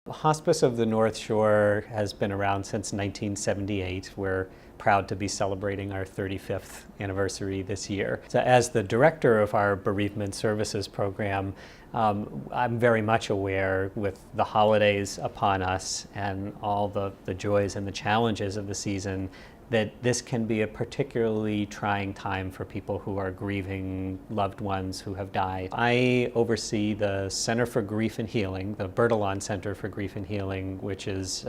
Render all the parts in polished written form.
Hospice of the North Shore has been around since 1978. We're proud to be celebrating our 35th anniversary this year. So as the director of our bereavement services program, I'm very much aware with the holidays upon us and all the joys and the challenges of the season that this can be a particularly trying time for people who are grieving loved ones who have died. I oversee the Center for Grief and Healing, the Bertillon Center for Grief and Healing, which is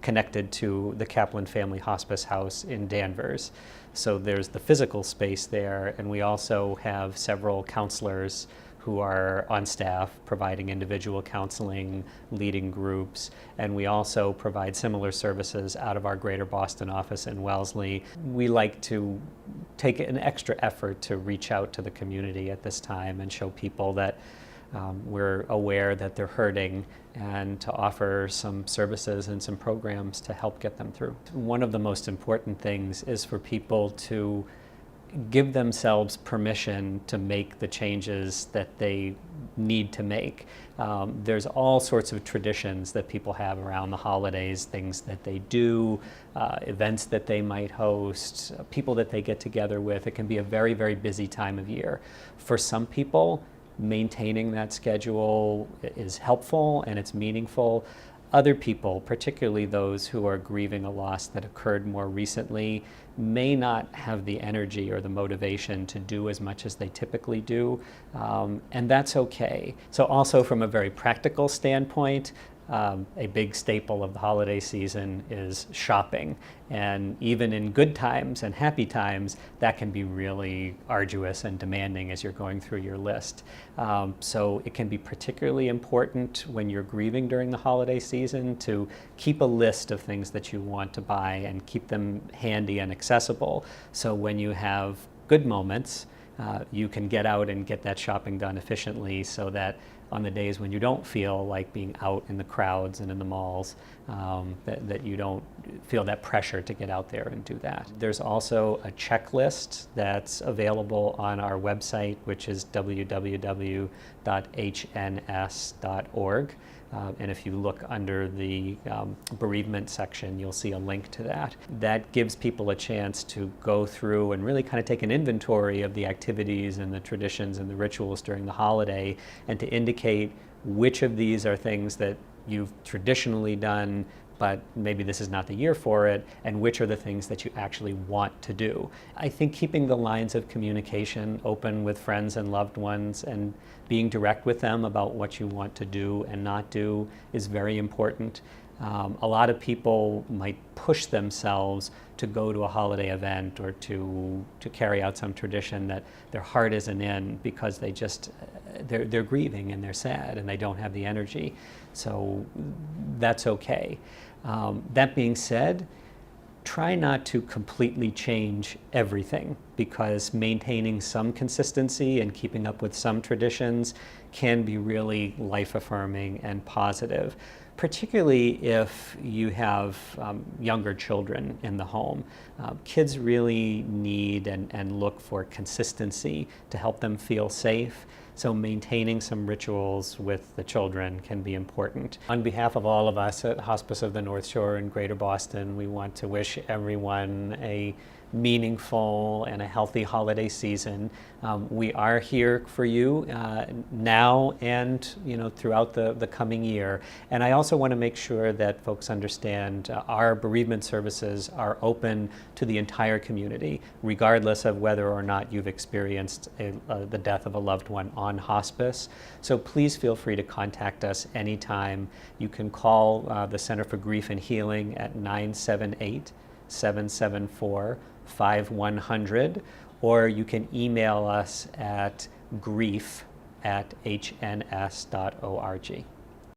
connected to the Kaplan Family Hospice House in Danvers. So there's the physical space there, and we also have several counselors who are on staff providing individual counseling, leading groups, and we also provide similar services out of our Greater Boston office in Wellesley. We like to take an extra effort to reach out to the community at this time and show people that we're aware that they're hurting and to offer some services and some programs to help get them through. One of the most important things is for people to give themselves permission to make the changes that they need to make. There's all sorts of traditions that people have around the holidays, things that they do, events that they might host, people that they get together with. It can be a very, very busy time of year. For some people, maintaining that schedule is helpful and it's meaningful. Other people, particularly those who are grieving a loss that occurred more recently, may not have the energy or the motivation to do as much as they typically do, and that's okay. So also from a very practical standpoint, a big staple of the holiday season is shopping. And even in good times and happy times, that can be really arduous and demanding as you're going through your list. So it can be particularly important when you're grieving during the holiday season to keep a list of things that you want to buy and keep them handy and accessible. So when you have good moments, you can get out and get that shopping done efficiently so that on the days when you don't feel like being out in the crowds and in the malls, that you don't feel that pressure to get out there and do that. There's also a checklist that's available on our website, which is www.hns.org. And if you look under the bereavement section, you'll see a link to that. That gives people a chance to go through and really kind of take an inventory of the activities and the traditions and the rituals during the holiday, and to indicate which of these are things that you've traditionally done, but maybe this is not the year for it, and which are the things that you actually want to do. I think keeping the lines of communication open with friends and loved ones and being direct with them about what you want to do and not do is very important. A lot of people might push themselves to go to a holiday event or to carry out some tradition that their heart isn't in because they're grieving and they're sad and they don't have the energy. So that's okay. That being said, try not to completely change everything, because maintaining some consistency and keeping up with some traditions can be really life-affirming and positive, particularly if you have younger children in the home. Kids really need and look for consistency to help them feel safe. So maintaining some rituals with the children can be important. On behalf of all of us at Hospice of the North Shore in Greater Boston, we want to wish everyone a meaningful and a healthy holiday season. We are here for you now and throughout the coming year. And I also want to make sure that folks understand our bereavement services are open to the entire community, regardless of whether or not you've experienced the death of a loved one on hospice. So please feel free to contact us anytime. You can call the Center for Grief and Healing at 978-774-5100, or you can email us at grief@hns.org.